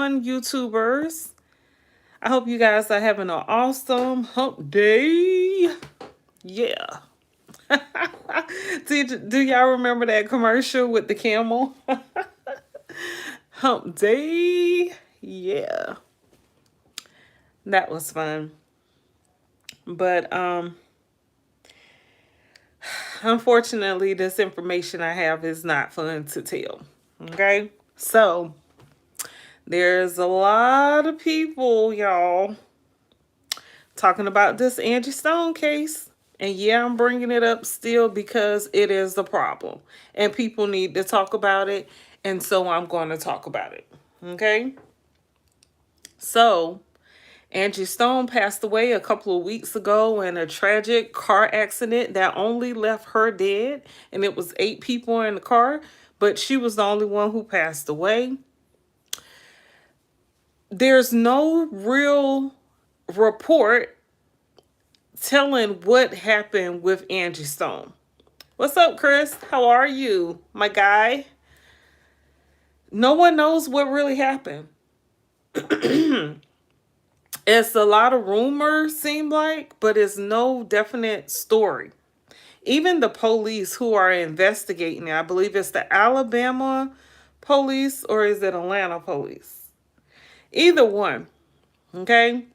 everyone, YouTubers. I hope you guys are having an awesome hump day. Yeah. Do y'all remember that commercial with the camel? Hump day. Yeah. That was fun. But unfortunately, this information I have is not fun to tell. Okay? So, there's a lot of people, y'all, talking about this Angie Stone case. And yeah, I'm bringing it up still because it is a problem. And people need to talk about it. And so I'm going to talk about it. Okay? So, Angie Stone passed away a couple of weeks ago in a tragic car accident that only left her dead. And it was 8 people in the car. But she was the only one who passed away. There's no real report telling what happened with Angie Stone. What's up, Chris? How are you, my guy? No one knows what really happened. It's a lot of rumors, seem like, but it's no definite story. Even the police who are investigating it, I believe it's the Alabama police or is it Atlanta police? Either one, okay?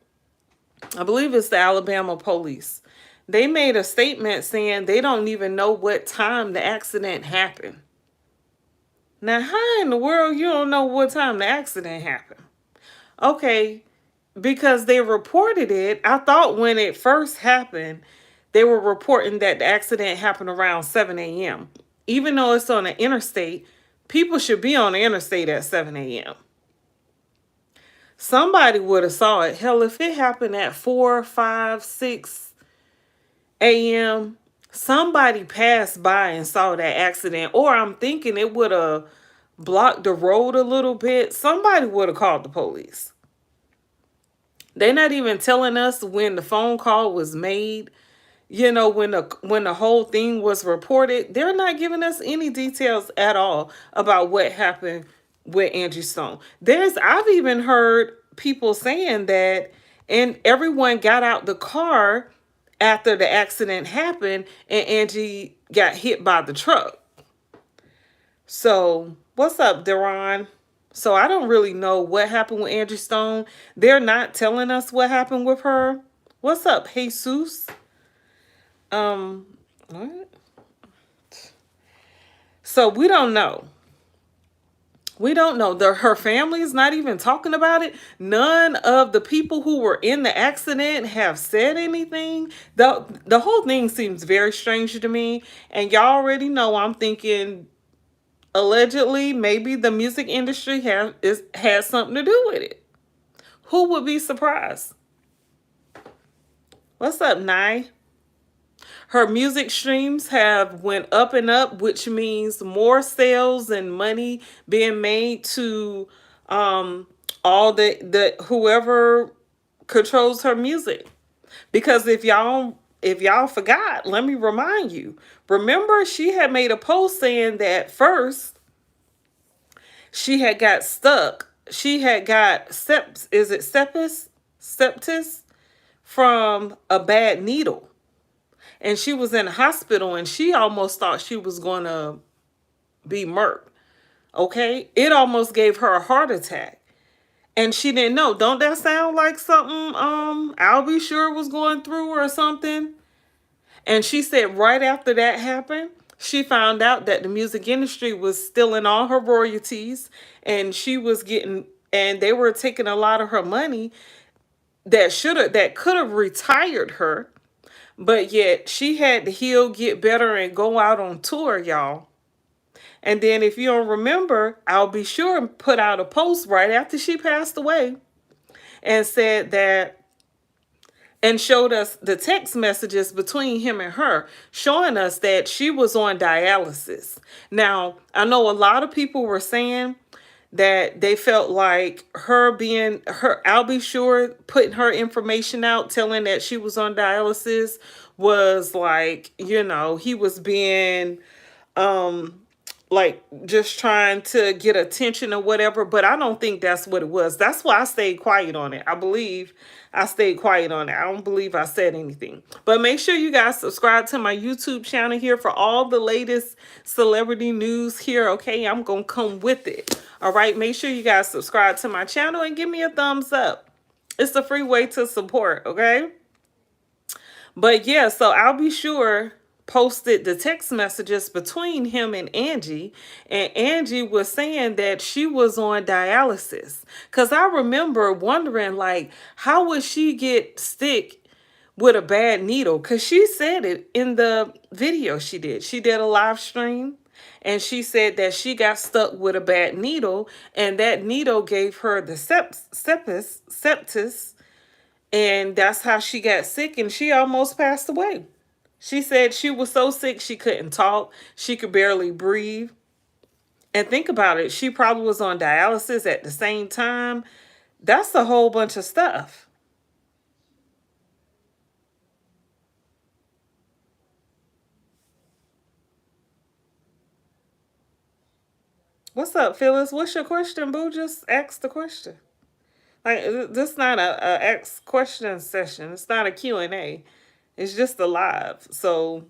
I believe it's the Alabama police. They made a statement saying they don't even know what time the accident happened. Now, how in the world you don't know what time the accident happened? Okay, because they reported it. I thought when it first happened, they were reporting that the accident happened around 7 a.m. Even though it's on the interstate, people should be on the interstate at 7 a.m. Somebody would have saw it. Hell, if it happened at 4, 5, 6 a.m., somebody passed by and saw that accident. Or I'm thinking it would have blocked the road a little bit. Somebody would have called the police. They're not even telling us when the phone call was made. You know, when the whole thing was reported, they're not giving us any details at all about what happened with Angie Stone. I've even heard people saying that, and everyone got out the car after the accident happened, and Angie got hit by the truck. So, what's up, Deron? So, I don't really know what happened with Angie Stone. They're not telling us what happened with her. What's up, Jesus? What? So we don't know. We don't know. Her family's not even talking about it. None of the people who were in the accident have said anything. The whole thing seems very strange to me. And y'all already know I'm thinking allegedly maybe the music industry has something to do with it. Who would be surprised? What's up, Nye? Her music streams have went up and up, which means more sales and money being made to all the whoever controls her music. Because if y'all forgot, let me remind you. Remember, she had made a post saying that first she had got stuck. She had got sepsis from a bad needle. And she was in the hospital and she almost thought she was going to be murked. Okay? It almost gave her a heart attack. And she didn't know. Don't that sound like something I'll Be Sure was going through or something? And she said right after that happened, she found out that the music industry was stealing all her royalties and they were taking a lot of her money that could have retired her. But yet she had to heal, get better, and go out on tour, y'all. And then if you don't remember, I'll Be Sure and put out a post right after she passed away and said that, and showed us the text messages between him and her, showing us that she was on dialysis. Now, I know a lot of people were saying that they felt like I'll Be Sure putting her information out, telling that she was on dialysis was like, he was being like just trying to get attention or whatever, but I don't think that's what it was. That's why I stayed quiet on it. I believe I stayed quiet on it. I don't believe I said anything. But make sure you guys subscribe to my YouTube channel here for all the latest celebrity news here, okay? I'm going to come with it. All right, make sure you guys subscribe to my channel and give me a thumbs up. It's a free way to support, okay? But yeah, so I'll be sure posted the text messages between him and Angie was saying that she was on dialysis. Because I remember wondering, like, how would she get sick with a bad needle? Because she said it in the video she did. She did a live stream. And she said that she got stuck with a bad needle, and that needle gave her the sepsis, and that's how she got sick, and she almost passed away. She said she was so sick she couldn't talk. She could barely breathe. And think about it. She probably was on dialysis at the same time. That's a whole bunch of stuff. What's up, Phyllis? What's your question, boo? Just ask the question. Like, this is not a ask question session. It's not a Q&A. It's just a live. So,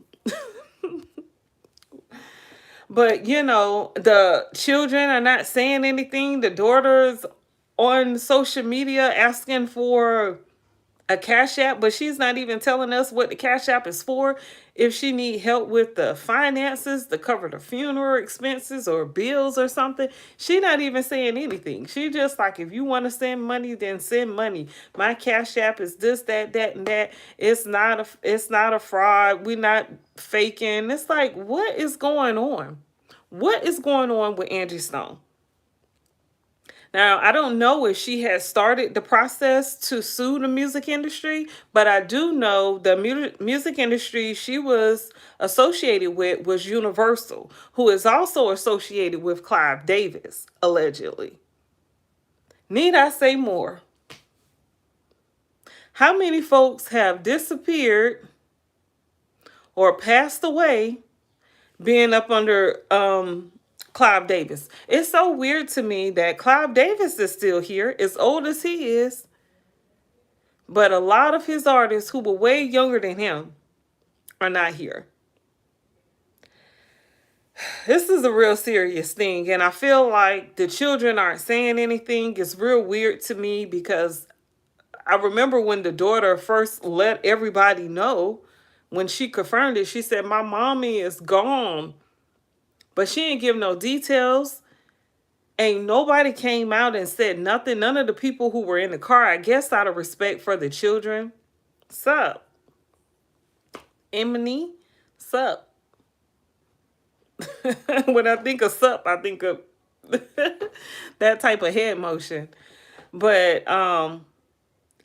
but you know, the children are not saying anything. The daughter's on social media asking for a Cash App, but she's not even telling us what the Cash App is for. If she need help with the finances to cover the funeral expenses or bills or something, she not even saying anything. She just like, if you want to send money, then send money. My Cash App is this, that, and that. It's not a fraud. We're not faking. It's like, what is going on? What is going on with Angie Stone? Now, I don't know if she has started the process to sue the music industry, but I do know the music industry she was associated with was Universal, who is also associated with Clive Davis, allegedly. Need I say more? How many folks have disappeared or passed away being up under Clive Davis? It's so weird to me that Clive Davis is still here, as old as he is. But a lot of his artists who were way younger than him are not here. This is a real serious thing. And I feel like the children aren't saying anything. It's real weird to me because I remember when the daughter first let everybody know, when she confirmed it, she said, my mommy is gone. But she didn't give no details. Ain't nobody came out and said nothing. None of the people who were in the car, I guess out of respect for the children. Sup? Emily? Sup? When I think of sup, I think of that type of head motion. But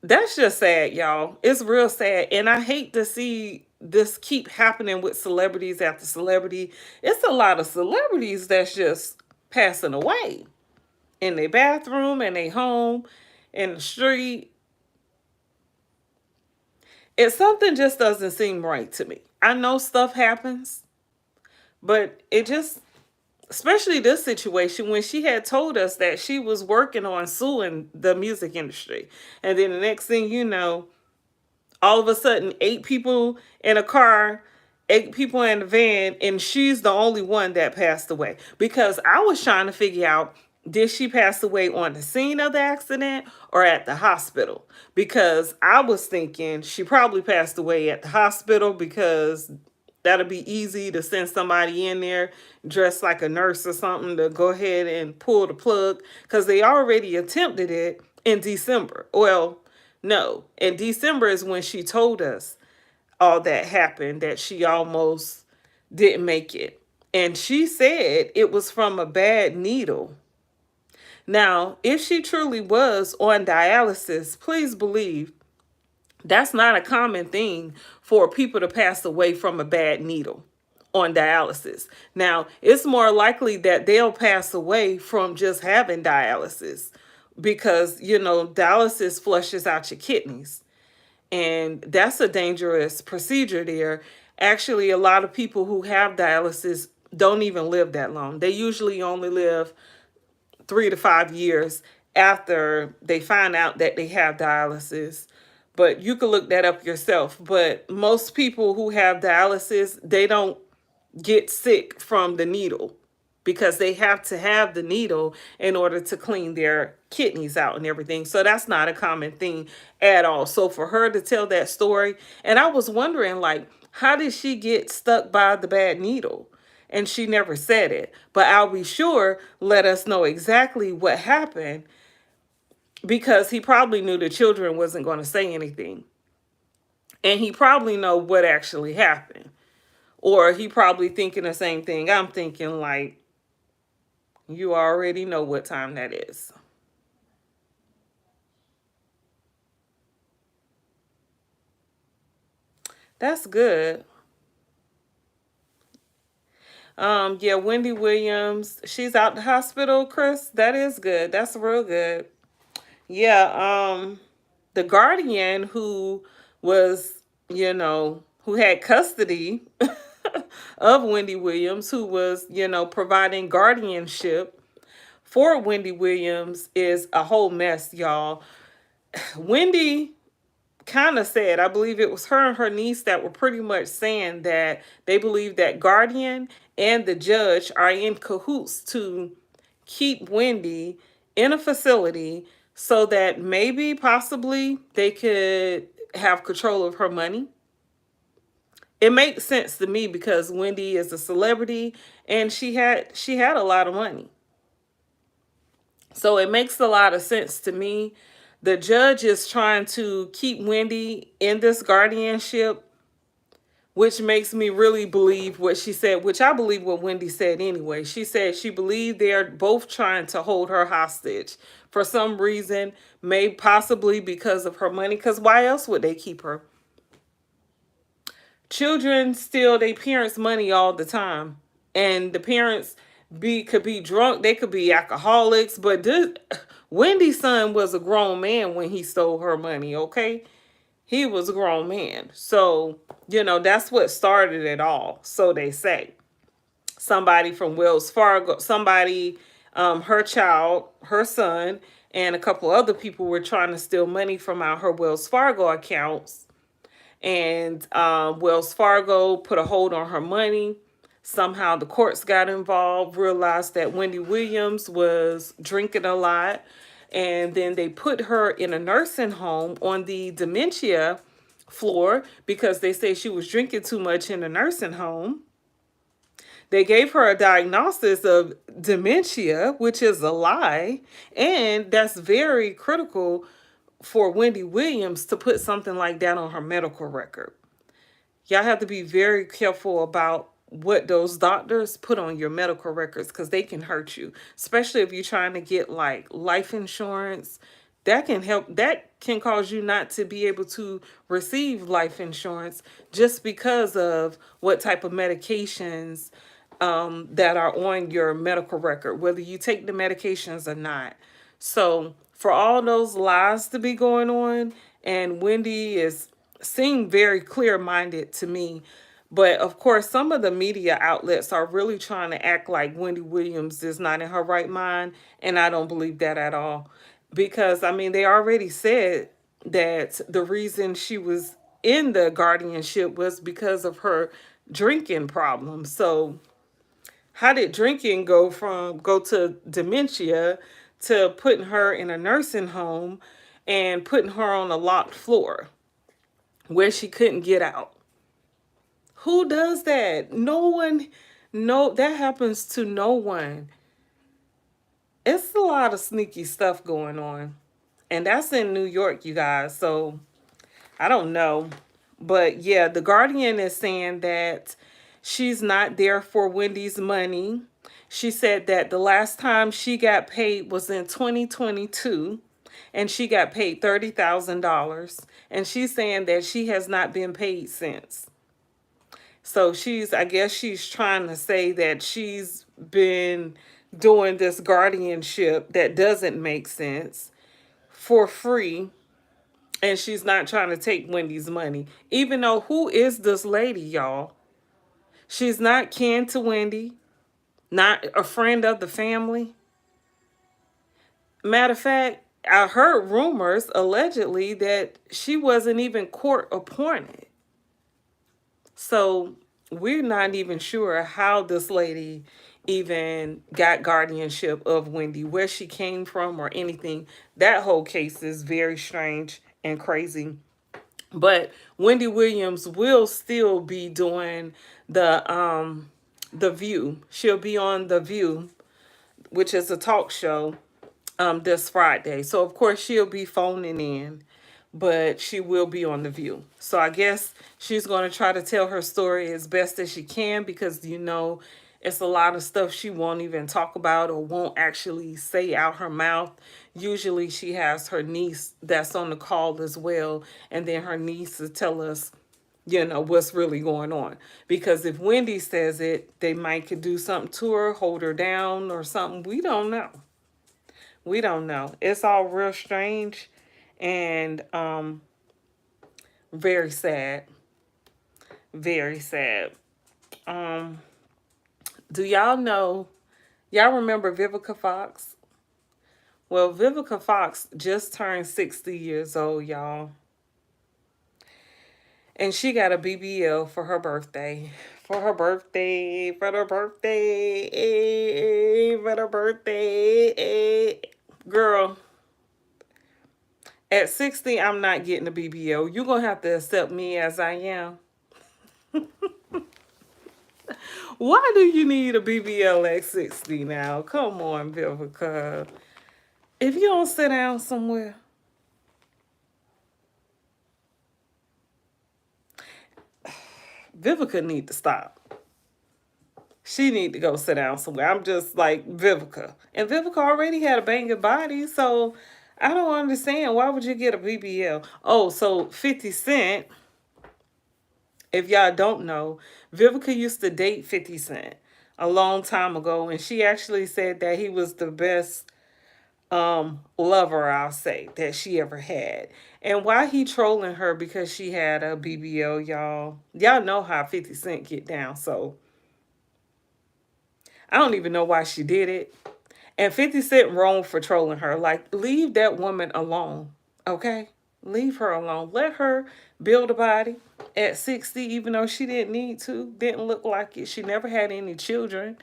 that's just sad, y'all. It's real sad. And I hate to see this keep happening with celebrities after celebrity. It's a lot of celebrities that's just passing away in their bathroom, in their home, in the street. Something just doesn't seem right to me. I know stuff happens, but it just, especially this situation when she had told us that she was working on suing the music industry. And then the next thing you know, all of a sudden, 8 people in a car, 8 people in the van, and she's the only one that passed away. Because I was trying to figure out, did she pass away on the scene of the accident or at the hospital? Because I was thinking she probably passed away at the hospital because that'll be easy to send somebody in there dressed like a nurse or something to go ahead and pull the plug, because they already attempted it in December. Well, no, in December is when she told us all that happened, that she almost didn't make it. And she said it was from a bad needle. Now, if she truly was on dialysis, please believe that's not a common thing for people to pass away from a bad needle on dialysis. Now, it's more likely that they'll pass away from just having dialysis because, you know, dialysis flushes out your kidneys. And that's a dangerous procedure there. Actually, a lot of people who have dialysis don't even live that long. They usually only live 3 to 5 years after they find out that they have dialysis. But you can look that up yourself. But most people who have dialysis, they don't get sick from the needle because they have to have the needle in order to clean their kidneys out and everything. So that's not a common thing at all. So for her to tell that story, and I was wondering, like, how did she get stuck by the bad needle? And she never said it. But I'll be sure let us know exactly what happened, because he probably knew the children wasn't going to say anything. And he probably know what actually happened. Or he probably thinking the same thing I'm thinking, like, you already know what time that is. That's good. Yeah, Wendy Williams, she's out the hospital, Chris. That is good. That's real good. Yeah, the guardian who was, who had custody of Wendy Williams, who was, providing guardianship for Wendy Williams, is a whole mess, y'all. Wendy kind of said, I believe it was her and her niece that were pretty much saying that they believe that guardian and the judge are in cahoots to keep Wendy in a facility so that maybe possibly they could have control of her money. It makes sense to me because Wendy is a celebrity and she had a lot of money. So it makes a lot of sense to me. The judge is trying to keep Wendy in this guardianship, which makes me really believe what she said, which I believe what Wendy said anyway. She said she believed they're both trying to hold her hostage for some reason, maybe possibly because of her money, because why else would they keep her? Children steal their parents' money all the time. And the parents could be drunk, they could be alcoholics, but Wendy's son was a grown man when he stole her money, okay? He was a grown man. So, that's what started it all, so they say. Somebody from Wells Fargo, somebody, her child, her son, and a couple other people were trying to steal money from out her Wells Fargo accounts. And Wells Fargo put a hold on her money. Somehow the courts got involved, realized that Wendy Williams was drinking a lot, and then they put her in a nursing home on the dementia floor because they say she was drinking too much in the nursing home. They gave her a diagnosis of dementia, which is a lie, and that's very critical for Wendy Williams to put something like that on her medical record. Y'all have to be very careful about what those doctors put on your medical records because they can hurt you, especially if you're trying to get like life insurance. That can cause you not to be able to receive life insurance just because of what type of medications that are on your medical record, whether you take the medications or not. So for all those lies to be going on, and Wendy is seem very clear-minded to me. But of course, some of the media outlets are really trying to act like Wendy Williams is not in her right mind, and I don't believe that at all. Because I mean, they already said that the reason she was in the guardianship was because of her drinking problem. So how did drinking go to dementia to putting her in a nursing home and putting her on a locked floor where she couldn't get out? Who does that? No one. No, that happens to no one. It's a lot of sneaky stuff going on. And that's in New York, you guys. So I don't know. But yeah, the Guardian is saying that she's not there for Wendy's money. She said that the last time she got paid was in 2022, and she got paid $30,000. And she's saying that she has not been paid since. So I guess she's trying to say that she's been doing this guardianship that doesn't make sense for free, and she's not trying to take Wendy's money. Even though, who is this lady, y'all? She's not kin to Wendy, not a friend of the family. Matter of fact, I heard rumors allegedly that she wasn't even court appointed. So we're not even sure how this lady even got guardianship of Wendy, where she came from, or anything. That whole case is very strange and crazy. But Wendy Williams will still be doing the View. She'll be on the View, which is a talk show, this Friday. So of course she'll be phoning in, but she will be on the View. So I guess she's going to try to tell her story as best as she can, because it's a lot of stuff she won't even talk about or won't actually say out her mouth. Usually she has her niece that's on the call as well, and then her niece will tell us what's really going on. Because if Wendy says it, they might could do something to her, hold her down or something. We don't know. We don't know. It's all real strange and very sad. Very sad. Do y'all remember Vivica Fox? Well, Vivica Fox just turned 60 years old, y'all. And she got a BBL for her birthday. For her birthday. For her birthday. For her birthday. Girl, at 60, I'm not getting a BBL. You're going to have to accept me as I am. Why do you need a BBL at 60 now? Come on, Vivica. If you don't sit down somewhere. Vivica need to stop. She need to go sit down somewhere. I'm just like Vivica. And Vivica already had a banging body, so I don't understand. Why would you get a BBL? Oh, so 50 Cent, if y'all don't know, Vivica used to date 50 Cent a long time ago, and she actually said that he was the best lover, I'll say, that she ever had. And why he trolling her because she had a BBL, y'all know how 50 Cent get down, so I don't even know why she did it. And 50 Cent wrong for trolling her. Like, leave that woman alone, okay? Leave her alone. Let her build a body at 60, even though she didn't need to. Didn't look like it. She never had any children.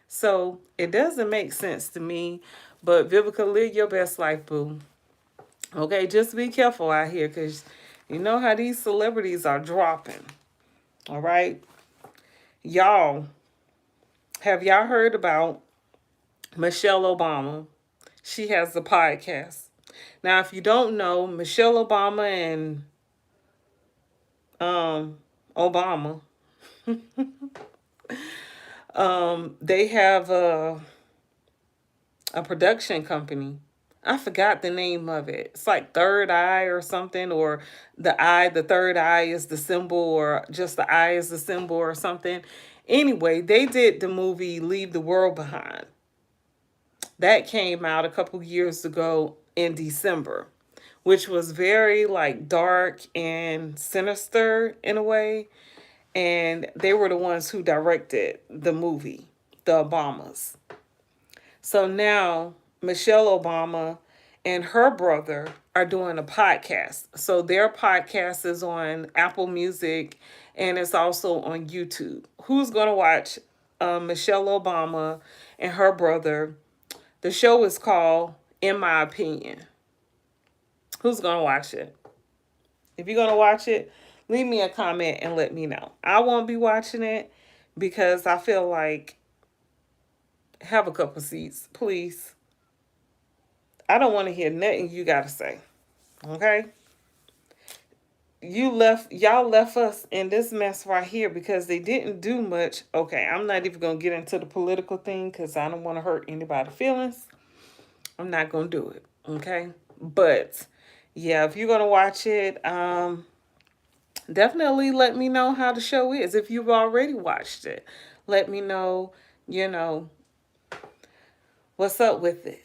So it doesn't make sense to me. But Vivica, live your best life, boo. Okay, just be careful out here, because you know how these celebrities are dropping. All right? Y'all, have y'all heard about Michelle Obama? She has a podcast. Now, if you don't know, Michelle Obama and Obama, they have a production company. I forgot the name of it. It's like Third Eye or something, or the third eye is the symbol, or just the eye is the symbol or something. Anyway, they did the movie Leave the World Behind. That came out a couple years ago in December, which was very like dark and sinister in a way. And they were the ones who directed the movie, the Obamas. So now Michelle Obama and her brother are doing a podcast. So their podcast is on Apple Music, and it's also on YouTube. Who's going to watch Michelle Obama and her brother? The show is called In My Opinion. Who's going to watch it? If you're going to watch it, leave me a comment and let me know. I won't be watching it because I feel like, have a couple seats, please. I don't want to hear nothing you got to say. Okay? Y'all left us in this mess right here because they didn't do much. Okay, I'm not even going to get into the political thing because I don't want to hurt anybody's feelings. I'm not going to do it. Okay? But yeah, if you're going to watch it, definitely let me know how the show is. If you've already watched it, let me know, what's up with it.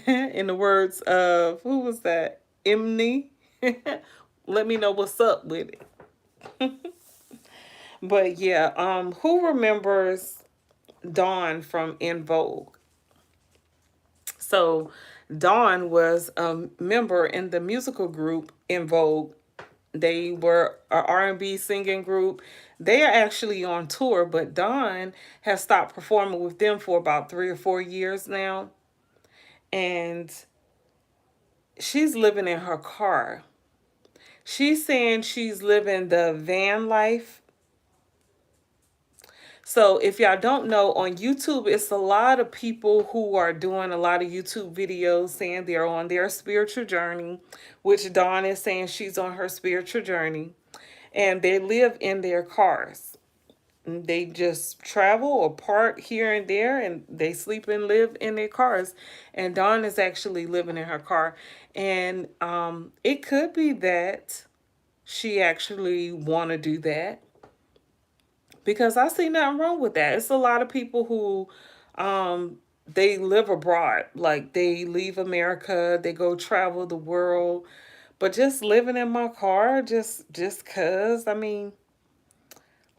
In the words of, who was that? Emily. Let me know what's up with it. But yeah, who remembers Dawn from In Vogue? So Dawn was a member in the musical group In Vogue. They were a R&B singing group. They are actually on tour, but Dawn has stopped performing with them for about 3 or 4 years now. And she's living in her car. She's saying she's living the van life. So if y'all don't know, on YouTube, it's a lot of people who are doing a lot of YouTube videos saying they're on their spiritual journey, which Dawn is saying she's on her spiritual journey. And they live in their cars. They just travel or park here and there, and they sleep and live in their cars. And Dawn is actually living in her car. And it could be that she actually want to do that, because I see nothing wrong with that. It's a lot of people who they live abroad, like they leave America, they go travel the world, but just living in my car just cuz, I mean,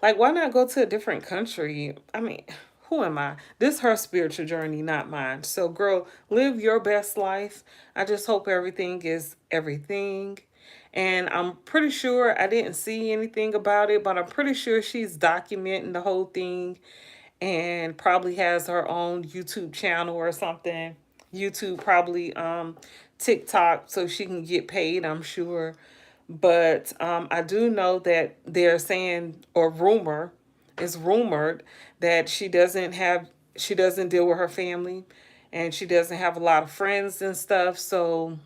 like, why not go to a different country? I mean, who am I? This is her spiritual journey, not mine. So, girl, live your best life. I just hope everything is everything. And I'm pretty sure, I didn't see anything about it, but I'm pretty sure she's documenting the whole thing and probably has her own YouTube channel or something. YouTube, probably TikTok, so she can get paid, I'm sure. But I do know that they're saying, or it's rumored that she doesn't deal with her family, and she doesn't have a lot of friends and stuff. So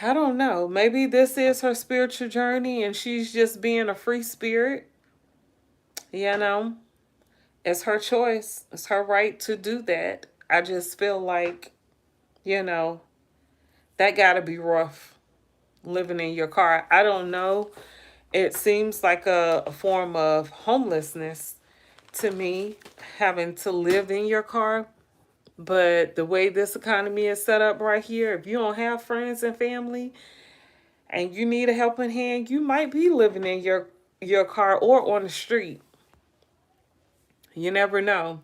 I don't know. Maybe this is her spiritual journey and she's just being a free spirit. You know, it's her choice. It's her right to do that. I just feel like, you know, that got to be rough, living in your car. I don't know. It seems like a form of homelessness to me, having to live in your car. But the way this economy is set up right here, if you don't have friends and family and you need a helping hand, you might be living in your car or on the street. You never know.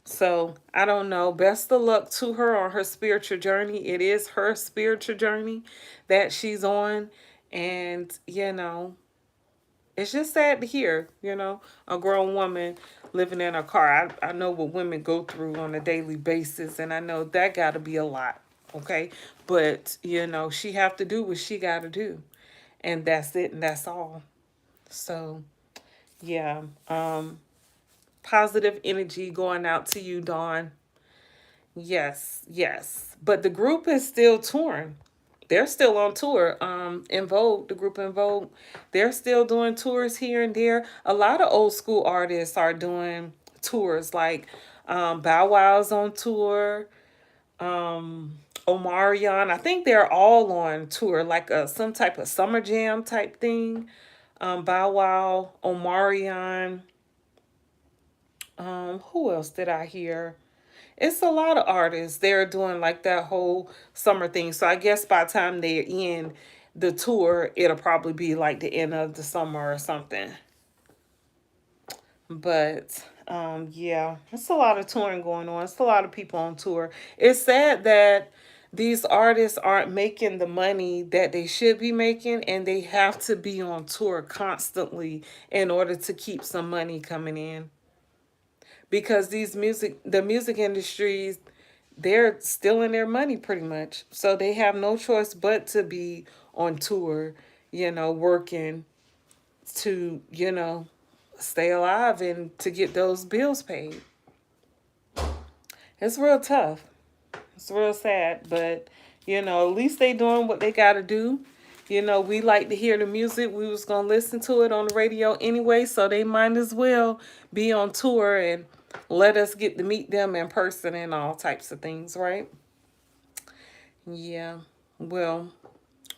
So I don't know. Best of luck to her on her spiritual journey. It is her spiritual journey that she's on. And, you know, it's just sad to hear, you know, a grown woman living in a car. I know what women go through on a daily basis, and I know that got to be a lot, okay? But, you know, she have to do what she got to do, and that's it, and that's all. So, yeah, positive energy going out to you, Dawn. Yes, yes. But the group is still touring. They're still on tour. In Vogue, the group In Vogue, they're still doing tours here and there. A lot of old school artists are doing tours, like Bow Wow's on tour. Omarion. I think they're all on tour, like some type of summer jam type thing. Bow Wow, Omarion. Who else did I hear? It's a lot of artists. They're doing like that whole summer thing. So I guess by the time they're in the tour, it'll probably be like the end of the summer or something. But yeah, it's a lot of touring going on. It's a lot of people on tour. It's sad that these artists aren't making the money that they should be making, and they have to be on tour constantly in order to keep some money coming in, because the music industries, they're stealing their money pretty much. So they have no choice but to be on tour, you know, working to, you know, stay alive and to get those bills paid. It's real tough. It's real sad, but you know, at least they doing what they got to do. You know, we like to hear the music. We was going to listen to it on the radio anyway, so they might as well be on tour and let us get to meet them in person and all types of things, right? Yeah. Well,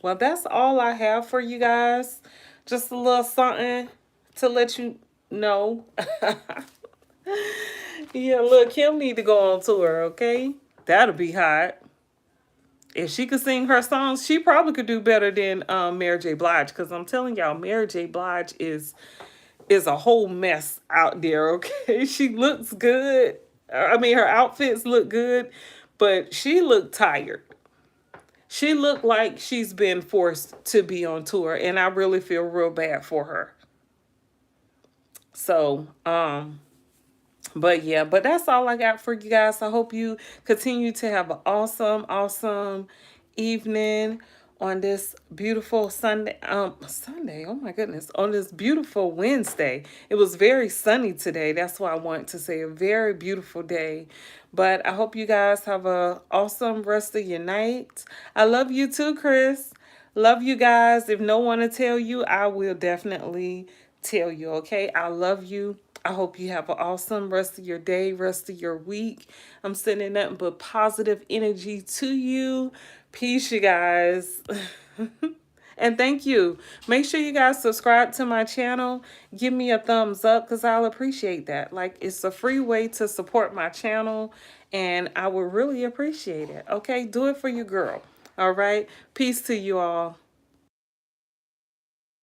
well, that's all I have for you guys. Just a little something to let you know. Yeah, look, Kim need to go on tour, okay? That'll be hot. If she could sing her songs, she probably could do better than Mary J. Blige. Because I'm telling y'all, Mary J. Blige is a whole mess out there, okay? She looks good. I mean, her outfits look good, but she looked tired. She looked like she's been forced to be on tour, and I really feel real bad for her. So, but yeah, but that's all I got for you guys. I hope you continue to have an awesome, awesome evening on this beautiful Sunday. Sunday, oh my goodness, on this beautiful Wednesday. It was very sunny today. That's why I want to say a very beautiful day. But I hope you guys have a awesome rest of your night. I love you too, Chris. Love you guys. If no one to tell you, I will definitely tell you, okay? I love you. I hope you have an awesome rest of your day, rest of your week. I'm sending nothing but positive energy to you. Peace, you guys. And thank you. Make sure you guys subscribe to my channel. Give me a thumbs up because I'll appreciate that. Like, it's a free way to support my channel, and I would really appreciate it. Okay? Do it for your girl. All right? Peace to you all.